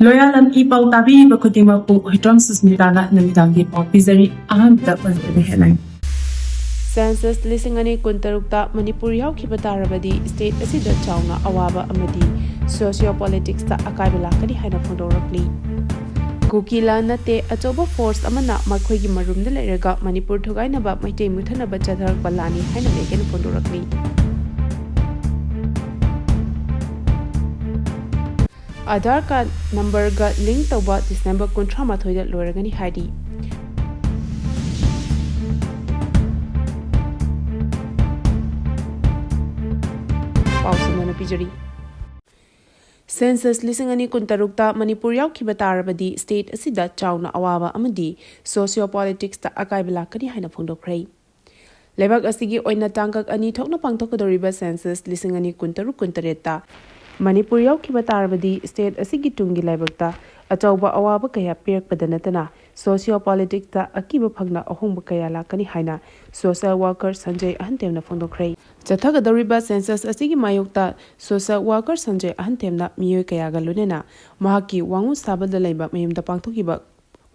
Loyalam E-PAO tabi bakutimapu hitram susmitana namidangi officeri ahamta panpani headline. Census lisingani kuntarukta Manipuri hawkiba tarabadi state asida chawna awaba amadi sociopolitics ta akaiba lakani haina phondorakli. Kuki la nate Achouba force amana Makhoigi Marumda Leiraga Manipur Thugaibana maitei muthanaba chatharakpa lani haina megen phondorakli. Aadhaar card number ga link tauba December 13 da loiragani haidi. Pausamana pijari. Census lisingani kuntarukta Manipur yawkiba tarabadi state asida chawna awaba amadi sociopolitics ta akaiba lakani haina phondokrai. Lebak asigi oina tangkak ani thokna pangthokadoriba census lisingani kuntaruk kuntareta Manipur yawkiba tarabadi state asigi tungi laibakta Achouba awaba kaya pirakpada natana sociopolitics ta akiba phagna ahongba kaya lakani haina social worker Sanjay Ahantemna phondokrai. Chathagadoriba census asigi mayokta social worker Sanjay Ahantemna miyoi kayaga lunena mahaki wangu sabada laiba mayumda pangthokiba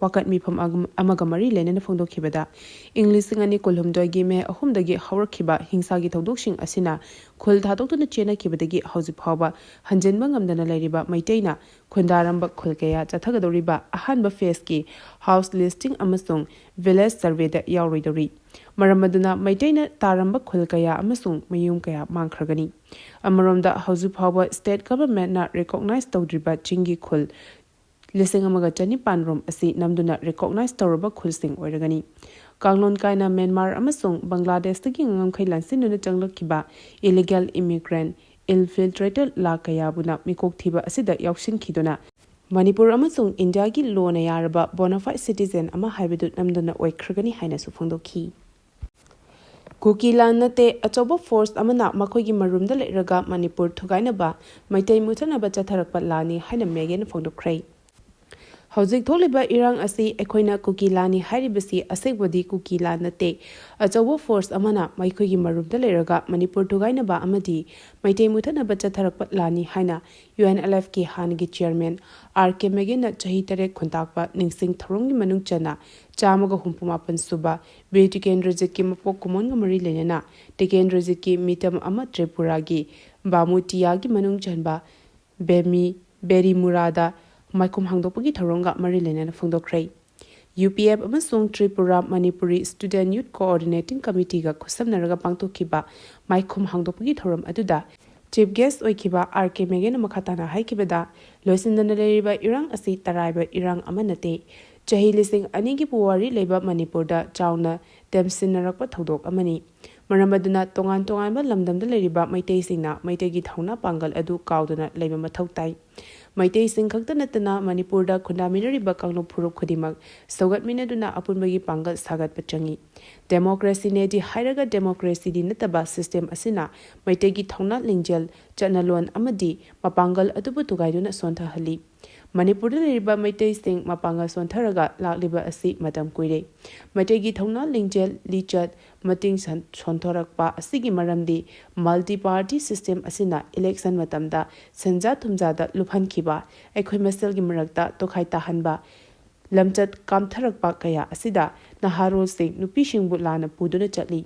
wakat mifam amaga mari lenena phongdokhibada English ngani kolhumdagi me ahumdagi hawrakhiba hingsagi thodokshing asina khul thadoktuna chena kibadagi hauji phawba hanjenba ngamdana lairiba maiteina khundaramba khulkaya chathagadoriba ahanba phase ki house listing amasung village survey da yawroidori maramaduna maiteina taramba khulkaya amasung mayum kaya mangkhragani Marumda hauji phawba state government na recognize tawdriba chingi khul Lising amaga chanipan rom asi namduna recognize tawraba khulsing oiragani Kanglon kaina Myanmar amasung Bangladesh tagi ngamkhai lansinuna changlakhiba illegal immigrant infiltrated la kayabuna mikok thiba asida yawshin khiduna Manipur amasung India gi law na yaraba bona fide citizen ama haibidu namduna oikragani haina su phongdokhi Kuki la nate Achouba force amana Makhoigi Marumda Leiraga Manipur Thugaibana maitei muthanaba chatharakpa lani haina megen phongdokrai Hauzik tholiba irang asi ekhoina Kuki lani hairibasi asegbadi Kuki la nate Achouba force amana Makhoigi Marumda Leiraga Manipur Thugaibana amadi maitei muthanaba chatharakpa lani haina UNLF ki hangi chairman RK Megena chahi tarek khuntakpa ningsing tharonggi manung chana chamaga humpumapan suba be Tikendrajit ki mapok kumon ngamari lenena Tikendrajit ki mitam ama Tripura gi Bamutiya gi manung chanba Beri Murada Maikum hangdopagi tharonga mari lenena phongdokrai UPF amasung Tripura Manipuri Student Youth Coordinating Committee ga khusamnaraga pangtokhiba Maikum hangdopagi thoram aduda Chief guest oikiba RK Megena makhatana haikibada loisindana leriba irang asi taraiba irang amanate chahi lising anigi puwari leiba Manipur da chawna demsinarakpa thodok amani maramaduna tongan ba lamdamda leriba maitei singna maitegi thauna pangal adu kauduna leiba mathau tai maitei sing khakta natana Manipur da khundaminariba kanglo phurup khudimak sogat minaduna apunbagi pangal sagat pachangi democracy ne di hairaga democracy di nataba system asina maitegi thauna lingjel chanalon amadi mapangal adubu tugaiduna sontha hali Manipur leriba maitei sing mapangal sontharaga lakliba asi matam kuire maitegi thauna lingjel lichat mating sonthorakpa asigi maramdi multi party system asina election matamda senja thumjada luphankhiba ekhoi masel gi marakta tokhai tahanba lamchat kamtharakpa kaya asida naharol sing nupi singbu lana puduna chatli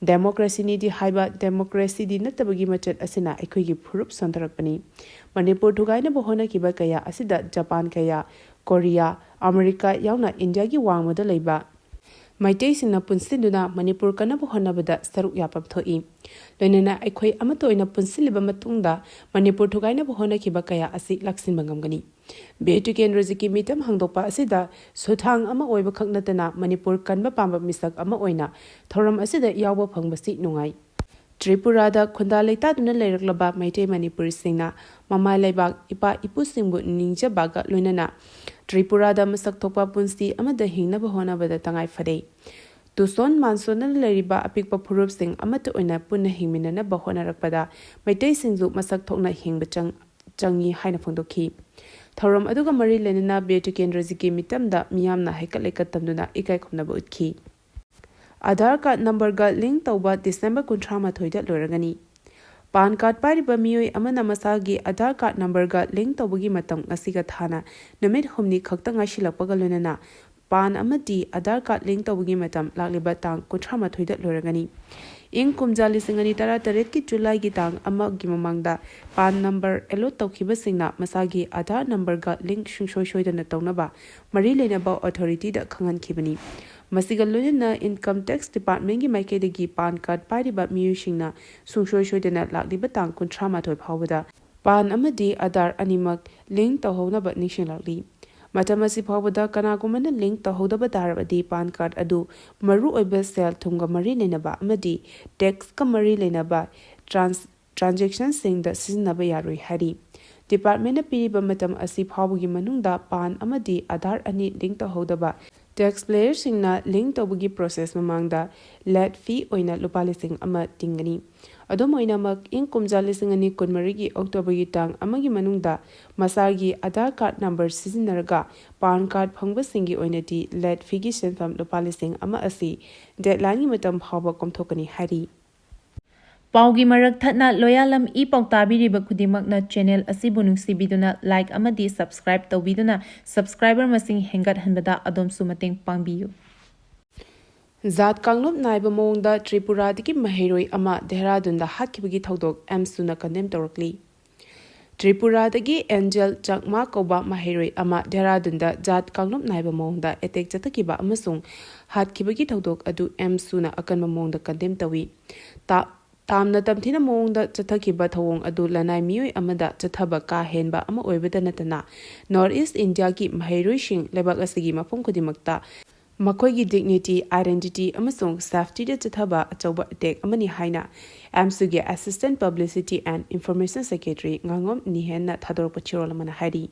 democracy ni di haiba democracy di natabagi machat asina ekhoi gi phurup sontarakpani Manipur Thugaibana bohona kiba kaya asida Japan kaya Korea America yauna India gi wangmada leiba maitei singna punsinduna Manipur kana bohona bada saruk yapap thoi loinana ekhoi amato ina punsiliba matungda Manipur Thugaibana bohona kiba kaya asi laksin bangamgani Betu Kendraji ki mitam hangdopa asida sothang ama oiba khaknatana Manipur kanba pamba misak ama oina thoram asida yawba phangbasi nungai Tripura da khunda leita duna leiraklaba maitei Manipur singna mama leibak ipa ipu singbu ningja baga loinana Tripura da masak thokpa punsi amada hingna bahona bada tangai fadei Tuson mansona leriba apikpa phurup sing amata oina punna hingminana bahona rakpada maitei singju masak thokna hingba changi haina phongdokhi Thoram aduga mari lenana Betu Kendraji ki mitamda miyamna haikaleka tamduna ikai khomnaba utki Aadhaar card number ga link tauba December 13 da loiragani PAN card pairiba mioi amana masagi Aadhaar card number ga link tawbagi matam ngasiga thana numit humni khakta ngasilakpaga loinana PAN amadi Aadhaar card link tawbagi matam lakliba tang 38 da loragani. Ing kumja lising ani tara taret ki July ki tang ama gi mamangda PAN number elo tawkhiba singna masagi Aadhaar number ga link shungsoi soidana tawnaba mari leinaba authority da khangan khibani. Masiga loina income tax department gi maikaidagi PAN card pairiba miyusingna sungsoi soidana lakliba tang 38 phawada PAN amadi Aadhaar animak link tawhonaba nishinglakli. Matamasi phawada kanagumana link tawhodaba darabadi PAN card adu maru oiba sel thunga mari leinaba amadi tax ka mari leinaba transaction sing da sizinaba yaroi hari. Department na piriba matam asi phawagi manungda PAN amadi Aadhaar ani link tawhodaba taxpayer singna link tawbagi process mamangda late fee oina lupa lising ama tingani. Adom oina mak ing kumja lising ani kunmarigi October gi tang amagi manungda masagi Aadhaar card number sizinaraga PAN card phangba singi oina di late fee gi senfam lupa lising ama asi deadline gi matam phawba komthokani hari. Paugi marak thatna Loyalam E-PAO tabiriba khudimagna channel asibu nungsibiduna like amadi subscribe tawbiduna subscriber masing hengat hanbada adom sumateng pangbiyu. Zat kanglop naiba mongda Tripura diki mahiroi ama Dehradun da hatkibagi thaudok amsuna condemn tawrakli. Tripura dagi Angel Chakma koba mahiroi ama Dehradun da zat kanglop naiba mongda attack chatakiba amasung hatkibagi thaudok adu amsuna akanma mongda condemn tawi. Tamna tamthina mongda chathakiba thawong adu lanai mioi amada chathaba ka henba ama oibada natana North East India ki mahairoi sing lebak asigi mafum khudimakta Makhoigi dignity identity amasung safety da chathaba achouba attack amani haina amsugi assistant publicity and information secretary ngangom nihenna thadorpa chirol mana hari.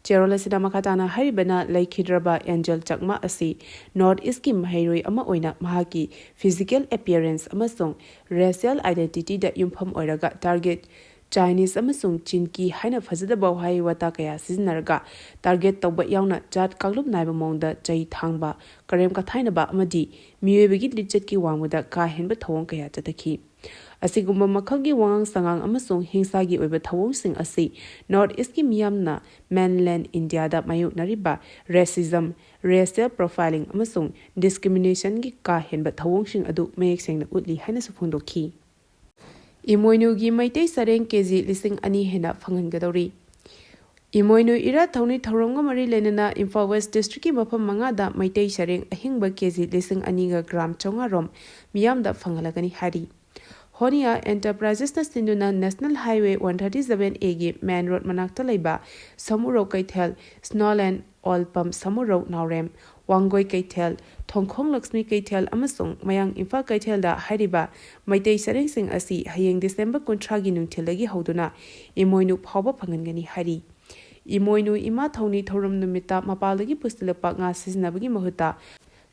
Cherola sida makatana haribana laikhidraba Angel Chakma asi North East ki mahairoi ama oina mahaki physical appearance amasung racial identity da yumpham oiraga target Chinese amasung Chinki haina fazadaba hai wata kaya sizinaraga target tawba yauna jat kanglup naiba mongda jai thangba karem ka thainaba amadi miyoibagi lichet ki wangmuda ka henba thawong kaya chatakhi. Asigumba makhalgi wangang sangang amasung hingsagi oiba thawong sing asi North East ki miyamna mainland India da mayuk nariba racism, racial profiling amasung discrimination gi ka henba thawong sing adu mayek sengna utli haina sufungdokhi. Imoinu gi maitei sareng kg lising ani hena phangangadori. Imoinu ira thawni thawronga mari lenana Imphal West District ki mafam manga da maitei sareng ahingba kg lising ani ga gram chonga rom miyam da phangalagani hari. Honia Enterprises na sinduna National Highway 137A gi main road manakta laiba Samuro Kaithel Snowland Oil Pump Samuro Naurem Wangoi Kaithel Thongkhong Lakshmi Kaithel amasung mayang Imphal Kaithel da hariba maitei sareng sing asi hayeng December 13 gi nungthilagi hoduna imoinu phawba phangangani hari. Imoinu ima thawni thorum numita mapalagi pustilapa nga sizinabagi mahuta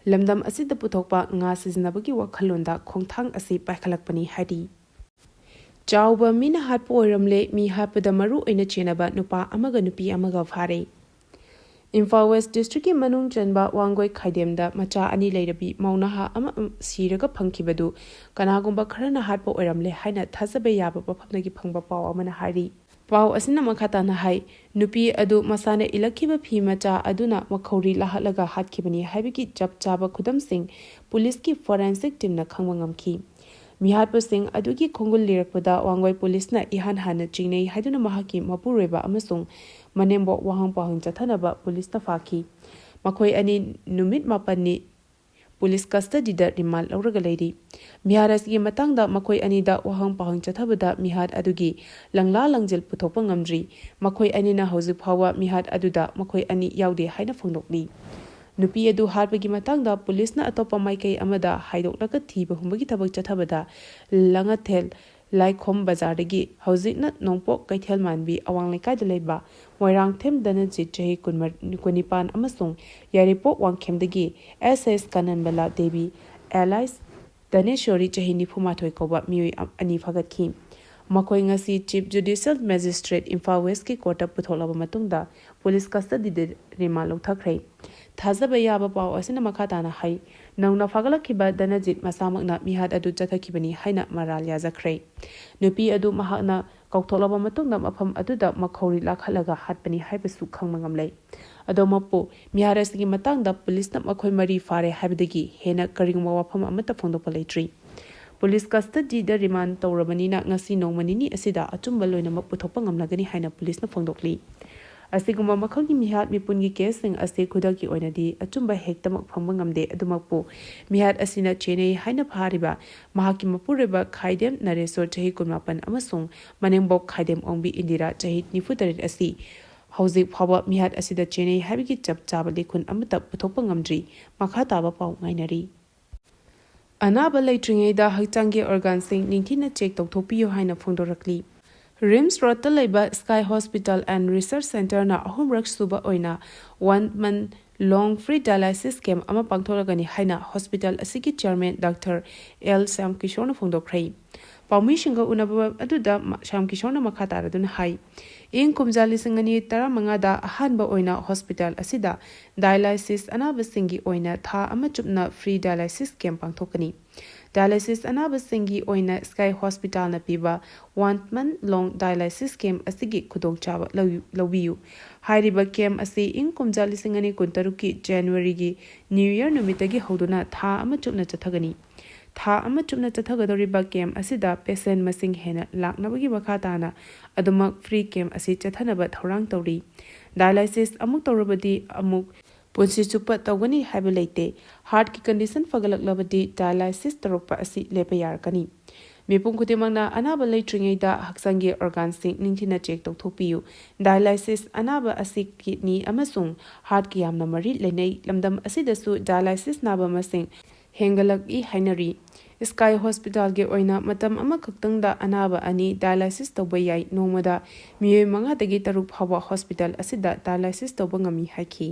lamdam asida puthokpa nga sizinabagi wakhalonda khongthang asi paikhalakpani hari. Chauba mina hatpo oiramle mi hatpada maru oina chenaba nupa amaga nupi amaga phare. Imphal West District ki manung chanba Wangoi Khaidemda macha ani leirabi maunaha ama siraga phangkhibadu kanagumba kharana hatpo oiramle haina thasabe yaba pafamnagi phangba paw amana hari. Paw asina makhatana hai nupi adu masana ilakhiba phi macha aduna makhauri lahatlaga hatkibani haibiki jab chaba khudam sing police ki forensic team na khangwa ngamkhi. Mihatpo sing adugi khongul lirakpada Wangoi police na ihan hana chingnei haiduna mahaki mapureba amasung manembo wahang pahang chathanaba police na fakhi. Makhoi ani numit mapani police custody da rimal lauraga leiri. Miharas gi matangda makhoi ani da wahang pahang chathabada mihat adugi langla langjel puthokpa ngamdri makhoi ani na hauzik phawa mihat aduda makhoi ani yaude haina phongdokli. Nupi adu harbagi matangda police na atopa maikai amada haidoklaga thiba humbagi thabak chathabada langathel Laikhom Bazardagi hauzik na nongpok Kaithel manbi awang lekai da leiba moirang them danajit jahi kunipan amasung yaripok wangkhemdagi SS Kananbala Devi Allies Daneshwari jahi nifumathoi koba mioi ani phagatki. Makhoi ngasi Chief Judicial Magistrate Imphal West ki kota putholaba matungda police custody de rima lokthakhrei. Thazaba yaba paw asina makhatana hai नौना फागलखिबा दनजित मसामकना मिहाद अदु चथखिबनी हाइना moral याजखरे नुपी अदु महाकना कौथोलबा मतुंगदा मफम अदुदा मखौरी लाखलगा हातपनी हाइबसु खंगमंगमलै अदोमपो मिहारसगी मतंगदा पुलिसना मखोय मरी फारे हाइबदगी हेना करिंगवा वफम अमता फोंदोपा लेट्री पुलिस कस्टडी द रिमांड तौरबनीना ngasi नौमनिनी असिदा अचुंबा लोइनमक पुथोपा ngamlagani haina पुलिसना फोंदोकली असिगुम्बा मखलगी मिहाद मिपुनगी केसिंग असे खुदकी ओइनदी अचुंबा हेक्तमक फंबा ngamde अदुमकपो मिहाद असिना चेने हाइना फारिबा महाकी मपुरेबा खाइदेम नरेश्वर चही कुमापन अमसुंग मनेंबोक खाइदेम ओंबी इंदिरा चही निफुतरित असि हौजिक फावा मिहाद असिदा चेने हाबिगी चप चाबा लेखुन अमता पुथोपा ngamdri makha taba pau ngainari अनाबा लेट्रिंगेदा हक्चांगे ऑर्गनसिंग निंथिना चेक तौथोपियो हाइना फोंदोरकली रिम्स रोडता लेबा Sky hospital and research centre ना अहुमरक सुबा ओइना 1 month long free dialysis camp ama pangtholagani haina hospital asiki chairman Dr. L. Sam Kishore फोंदोखरै पाउमी सिंगा उनबा अदुदा शाम किशोरना मखा तारदुन हाई इन कुमजाली सिंगनी तरा मंगादा अहानबा ओइना हॉस्पिटल असिदा डायलाइसिस अनाबा सिंगी ओइना था अमा चुपना फ्री डायलाइसिस कैंप पांगथोकनी डायलाइसिस अनाबा सिंगी ओइना स्काई हॉस्पिटल ना पीबा 1 month long dialysis camp asigi खुदोंग चाबा लवियु हाइरिबा कैंप असि इन कुमजाली सिंगनी कुंतरुकी जनवरी गी न्यू ईयर नुमितगी हौदुना था अमा चुपना चथगनी था अमा चुपना चथगदोरिबा कैंप असिदा पेशेंट मसिंग हेना लाकनबगी मखा ताना अदुमक फ्री कैंप असि चथनबा थौरांग तौरी डायलाइसिस अमुक तौरबदी अमुक पुंसी चुपा तौगनी हाइबा लेते हार्ट की कंडीशन फगलकलबदी डायलाइसिस तरोपा असि लेपा यारकनी मिपुंग खुदिमंगना अनाबा लेट्रिंगेदा हक्संगे ऑर्गनसिंग निंथिना चेक तौथोपियु डायलाइसिस अनाबा असि किडनी अमसुंग हार्ट की यामना मरी लेनै लमदम असिदसु डायलाइसिस नाबा मसिंग हेंगलक ई हाइनरी स्काई हॉस्पिटल के ओइना मतम अमा खक्तंगदा अनाबा अनि डायलाइसिस तौबा याई नोमदा मिये मंगादगी तरुक फावा हॉस्पिटल असिदा डायलाइसिस तौबा ngami हाइखी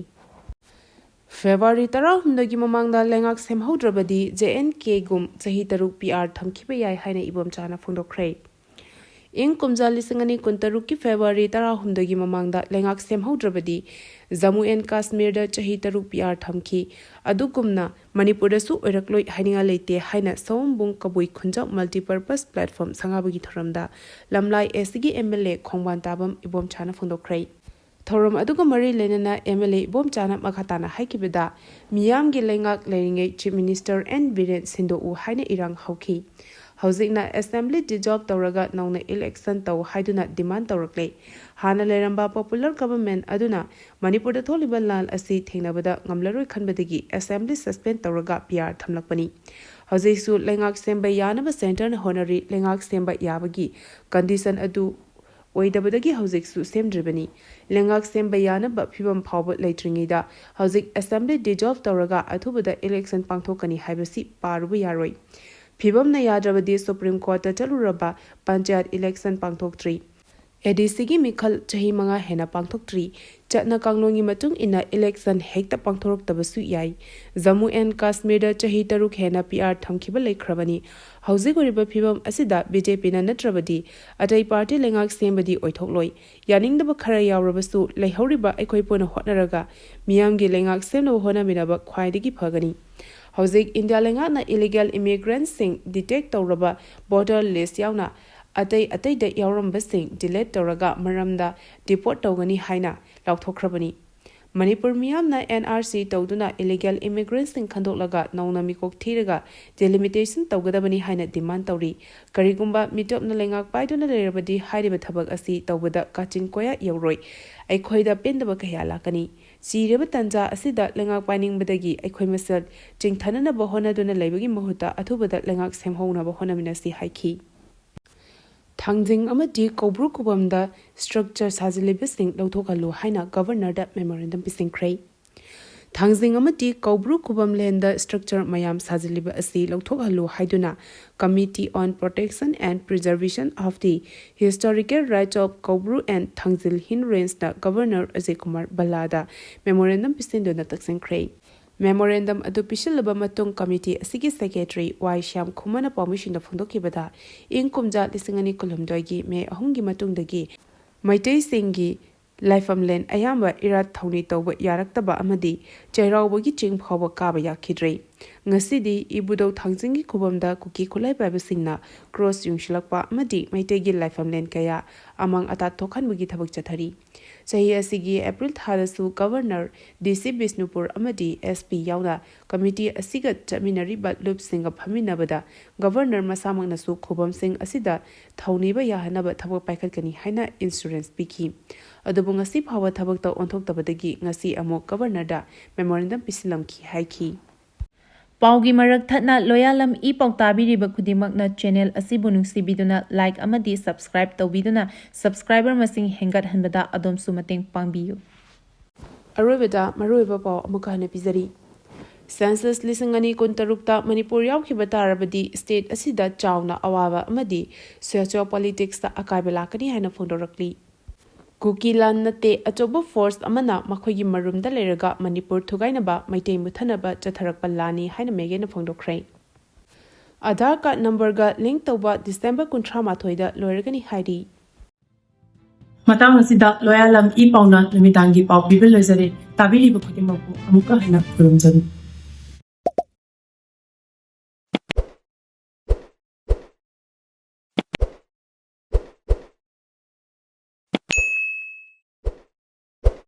फेब्रुअरी 10 की ममांगदा लेंगाक सेमहौद्रबदी JNK गुम चही तरुक PR थमखिबा याई हाइना इबम चाना फोंदोखरै इन कुमजाली सिंगनी कुंतरुक की फेब्रुअरी 10 की ममांगदा लेंगाक सेमहौद्रबदी जम्मू एंड कश्मीर दा चही तरुक PR थमखी अदुगुमना मणिपुर दसु ओइरकलोइ हाइनिंगा लेते हाइना सोमबुंग कबुई खुंजा मल्टीपर्पस प्लेटफॉर्म संगाबगी थरमदा लमलाई एसगी MLA खोंगबान ताबम इबोम चाना फोंदोखरै थौरम अदुगा मरी लेनना MLA इबोम चाना मखाताना हाइकिबदा मियामगी लेंगाक लेरिंगे चीफ मिनिस्टर एन बिरेन सिंदो उ हाइना इरांग हौखी हौजिकना असेंबली डिजॉल्व तौरगा नौना इलेक्शन तौ हाइदुना डिमांड तौरकले हाना लेरंबा पॉपुलर गवर्नमेंट अदुना मणिपुर थोलिबा लाल असि थेंगनबदा ngamlaroi खनबदगी असेंबली सस्पेंड तौरगा PR थमलकपनी हौजिकसु लेंगाक सेंबा यानबा सेंटर न होनरी लेंगाक सेंबा याबगी कंडीशन अदु ओइदबदगी हौजिकसु सेमद्रिबनी लेंगाक सेंबा यानबा फिबम फावब लेट्रिंगीदा हौजिक असेंबली डिजॉल्व तौरगा अथुबदा इलेक्शन पांगथोकनी हाइबसी पारुबा यारोइ फिबमना याद्रबदी सुप्रीम कोर्ट चलुरबा पंचायत इलेक्शन पांगथोक्ट्री एडीसीगी मिखल चही मंगा हेना पांगथोक्ट्री चटना कांगलोंगी मतुंग इना इलेक्शन हेक्ता पांगथोरक्तबसु याई जम्मू एंड कश्मीर चही तरुक हेना PR थमखिबा लेख्रबनी हौजिक ओरिबा फिबम असिदा BJP ना नत्रबदी अटै पार्टी लेंगाक सेमबदी ओइथोक्लोइ यानिंगदबा खरा यावरबसु लेहौरिबा अखोइ पोना होटनरगा मियामगी लेंगाक सेमनो होनामिनबा ख्वाइदगी फगनी हौजिक इंडिया लेंगाना इलीगल इमिग्रेंट सिंग डिटेक्ट तौरबा बॉर्डर लिस्ट यावना अतै द यावरंबसिंग डिलीट तौरगा मरमदा डिपोर्ट तौगनी हाइना लाउथोख्रबनी मणिपुर मियामना NRC तौदुना इलीगल इमिग्रेंट सिंग खंदोक्लगा नौना मिकोक थीरगा डिलिमिटेशन तौगदबनी हाइना डिमांड तौरी करिगुंबा मिटोपना लेंगाक पाइदुना लेरबदी हाइरिबा थबक असि तौबदा काचिन कोया यौरोइ अखोइदा पेंदबा कया लाकनी चीरबा तंजा असिदा लेंगाक पाइनिंगबदगी अखोइ मसल चिंगथननबा होनदुना लेबगी महुता अथुबदा लेंगाक सेमहौनबा होनमिनसि हाइखी थांजिंग अमदी कौब्रु कुबमदा स्ट्रक्चर साजिलिबसिंग लौथोकहलु हाइना गवर्नरदा मेमोरेंडम पिसिंख्रै थांजिंग अमदी कौब्रु कुबम लेंदा स्ट्रक्चर मयाम साजिलिब असि लौथोकहलु हाइदुना committee on protection and preservation of the historical rights of Koubru and Thangjing hill range दा गवर्नर अजय कुमार बल्लादा मेमोरेंडम पिसिंदुना तक्सिंख्रै मेमोरेंडम अदु पिसिलबा मतुंग कमिटी असिगी secretary Y Shyam Khumna permission फोंदोकिबदा इन कुमजा लिसिंगनी कुलुमदोगी मे अहुंगी मतुंगदगी मैतै सिंगी लाइफमलेन अयाम्बा इरात थौनी तौबा यारक्तबा अमदी चैरावबगी चिंग फावबा काबा याखिद्रै Ngasidi ibudau thangjingi khubamda kuki khulai paibasingna cross yungshilakpa amadi maitegi laifamlen kaya amang ata thokhanbugi thabak chathari. Sahi asigi April thadasu Governor DC Bisnupur amadi SP yauna committee asiga chaminari batlup singa phaminabada Governor masamangnasu khubam sing asida thauniba yahanaba thabak paikhatkani haina insurance piki. Adubu ngasi phawa thabakta onthoktabadagi ngasi amok Governor da memorandum pisilamki haiki. Paugi marak thatna Loyalam E-PAO tabiriba khudimagna channel asibu nungsibiduna like amadi subscribe tawbiduna subscriber masing hengat hanbada adom sumateng pangbiyu. Arubada maruiba pau amukahana pizari. Census lisangani kuntarukta Manipur yaukhiba tarabadi state asida chawna awaba amadi socio-politics ta akaibala kani haina phondorakli. Kuki lan nate Achouba force Amana Makhoigi Marumda Leiraga Manipur Thugaibana maitei muthanaba chatharakpa lani haina megena phongdokhrei. Aadhaar card number ga link tawba December 13 da loiragani hairi. Matang asida Loyalam E-PAO na namitangi pau bibil lozare tabiri ba khudimang po amuka hina kurumjani.